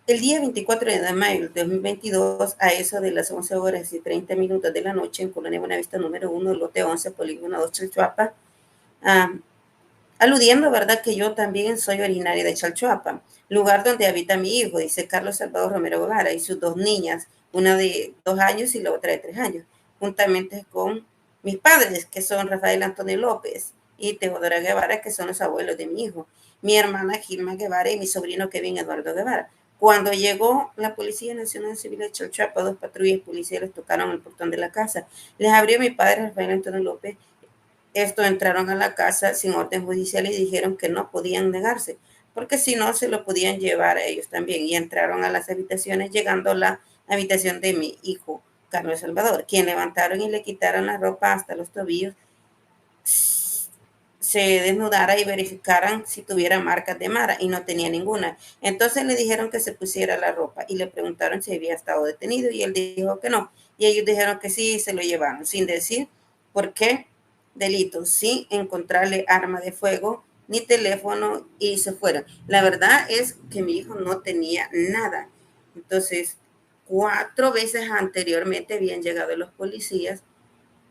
El día 24 de mayo del 2022, a eso de las 11 horas y 30 minutos de la noche, en Colonia Buenavista número 1, lote 11, polígono 2, Chalchuapa, ah, aludiendo, ¿verdad?, que yo también soy originaria de Chalchuapa, lugar donde habita mi hijo, dice Carlos Salvador Romero Guevara, y sus dos niñas, una de 2 años y la otra de 3 años, juntamente con mis padres, que son Rafael Antonio López y Teodora Guevara, que son los abuelos de mi hijo, mi hermana Gilma Guevara y mi sobrino Kevin Eduardo Guevara. Cuando llegó la Policía Nacional Civil de Chalchuapa, 2 patrullas policiales tocaron el portón de la casa. Les abrió mi padre, Rafael Antonio López. Entraron a la casa sin orden judicial y dijeron que no podían negarse, porque si no se lo podían llevar a ellos también. Y entraron a las habitaciones, llegando a la habitación de mi hijo, Carlos Salvador, quien levantaron y le quitaron la ropa hasta los tobillos, se desnudara y verificaran si tuviera marcas de Mara, y no tenía ninguna. Entonces le dijeron que se pusiera la ropa y le preguntaron si había estado detenido y él dijo que no. Y ellos dijeron que sí y se lo llevaron, sin decir por qué delito, sin encontrarle arma de fuego ni teléfono, y se fueron. La verdad es que mi hijo no tenía nada. Entonces, 4 veces anteriormente habían llegado los policías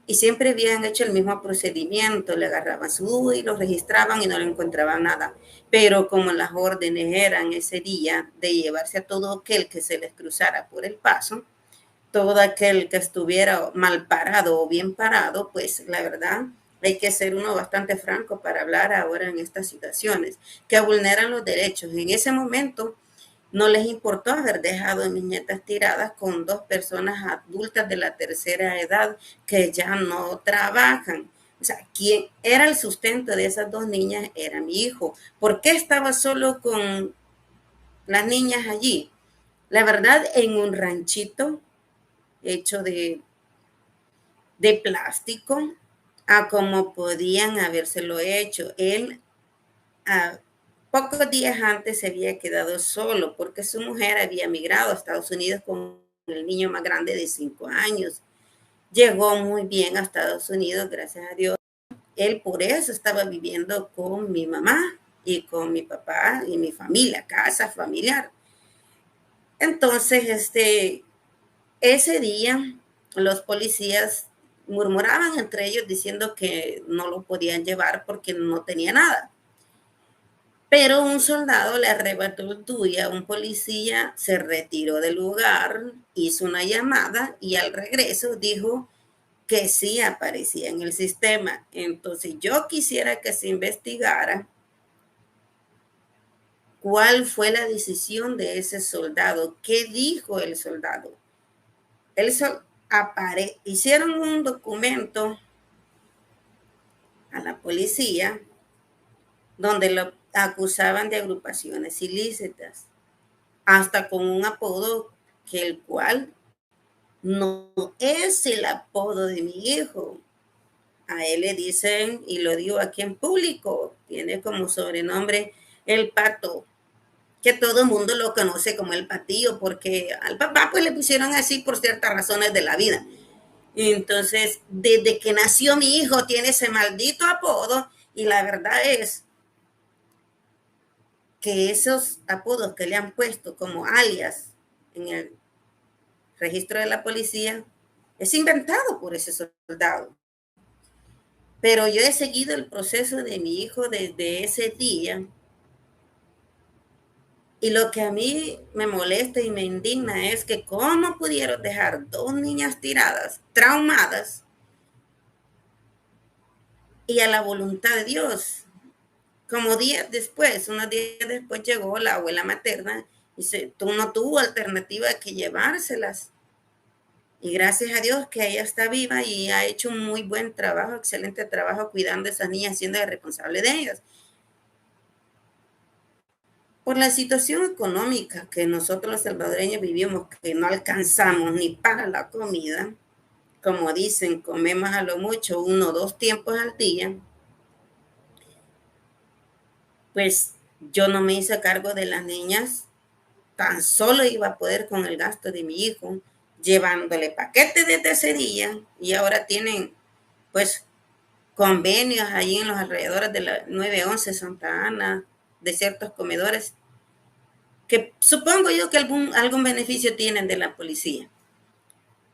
y siempre habían hecho el mismo procedimiento, le agarraban su DUI y lo registraban y no le encontraban nada. Pero como las órdenes eran ese día de llevarse a todo aquel que se les cruzara por el paso, todo aquel que estuviera mal parado o bien parado, pues la verdad hay que ser uno bastante franco para hablar ahora en estas situaciones que vulneran los derechos. En ese momento no les importó haber dejado a mis nietas tiradas con 2 personas adultas de la tercera edad que ya no trabajan. O sea, quien era el sustento de esas 2 niñas era mi hijo. ¿Por qué estaba solo con las niñas allí? La verdad, en un ranchito hecho de plástico, a como podían habérselo hecho. Él, a pocos días antes, se había quedado solo porque su mujer había migrado a Estados Unidos con el niño más grande de 5 años. Llegó muy bien a Estados Unidos, gracias a Dios. Él por eso estaba viviendo con mi mamá y con mi papá y mi familia, casa familiar. Entonces, ese día los policías murmuraban entre ellos diciendo que no lo podían llevar porque no tenía nada. Pero un soldado le arrebató el DUI a un policía, se retiró del lugar, hizo una llamada y al regreso dijo que sí aparecía en el sistema. Entonces yo quisiera que se investigara cuál fue la decisión de ese soldado, qué dijo el soldado. Hicieron un documento a la policía donde lo acusaban de agrupaciones ilícitas, hasta con un apodo que el cual no es el apodo de mi hijo. A él le dicen, y lo digo aquí en público, tiene como sobrenombre el Pato, que todo el mundo lo conoce como el Patillo, porque al papá pues le pusieron así por ciertas razones de la vida. Y entonces, desde que nació mi hijo tiene ese maldito apodo, y la verdad es que esos apodos que le han puesto como alias en el registro de la policía es inventado por ese soldado. Pero yo he seguido el proceso de mi hijo desde ese día, y lo que a mí me molesta y me indigna es que cómo pudieron dejar 2 niñas tiradas, traumadas, y a la voluntad de Dios. Como días después, unos días después, llegó la abuela materna y no tuvo alternativa que llevárselas. Y gracias a Dios que ella está viva y ha hecho un muy buen trabajo, excelente trabajo cuidando a esas niñas, siendo responsable de ellas. Por la situación económica que nosotros los salvadoreños vivimos, que no alcanzamos ni para la comida, como dicen, comemos a lo mucho 1 o 2 tiempos al día, pues yo no me hice cargo de las niñas. Tan solo iba a poder con el gasto de mi hijo, llevándole paquetes desde ese día, y ahora tienen pues convenios ahí en los alrededores de la 911 Santa Ana, de ciertos comedores, que supongo yo que algún beneficio tienen de la policía,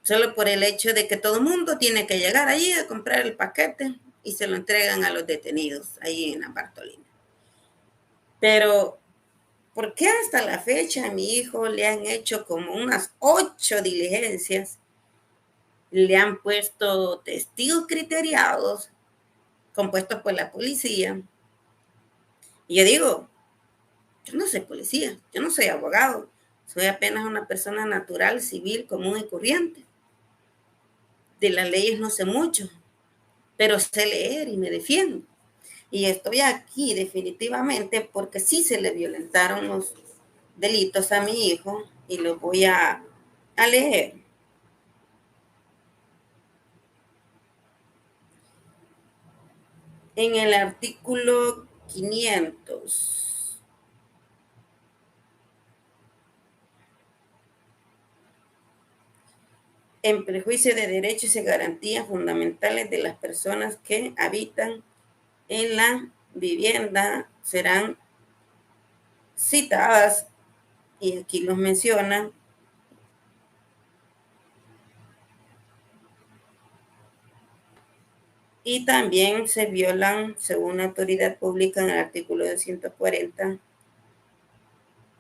solo por el hecho de que todo el mundo tiene que llegar allí a comprar el paquete y se lo entregan a los detenidos ahí en la Bartolina. Pero, ¿por qué hasta la fecha a mi hijo le han hecho como unas 8 diligencias? Le han puesto testigos criteriados compuestos por la policía. Y yo digo, yo no soy policía, yo no soy abogado, soy apenas una persona natural, civil, común y corriente. De las leyes no sé mucho, pero sé leer y me defiendo. Y estoy aquí definitivamente porque sí se le violentaron los delitos a mi hijo y lo voy a leer. En el artículo 500, en prejuicio de derechos y garantías fundamentales de las personas que habitan en la vivienda, serán citadas, y aquí los mencionan, y también se violan, según la autoridad pública, en el artículo 240,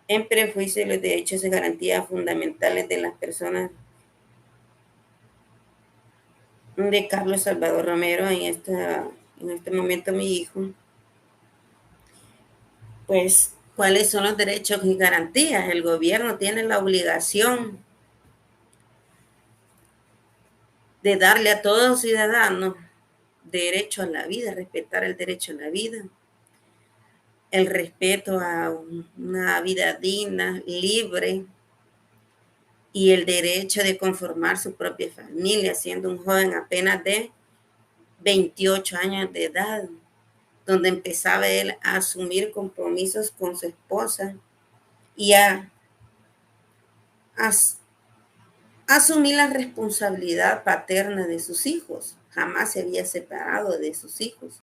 en prejuicio de los derechos y garantías fundamentales de las personas de Carlos Salvador Romero, en este momento mi hijo. Pues, ¿cuáles son los derechos y garantías? El gobierno tiene la obligación de darle a todo ciudadano derecho a la vida, respetar el derecho a la vida, el respeto a una vida digna, libre, y el derecho de conformar su propia familia, siendo un joven apenas de 28 años de edad, donde empezaba él a asumir compromisos con su esposa y a asumir la responsabilidad paterna de sus hijos. Jamás se había separado de sus hijos.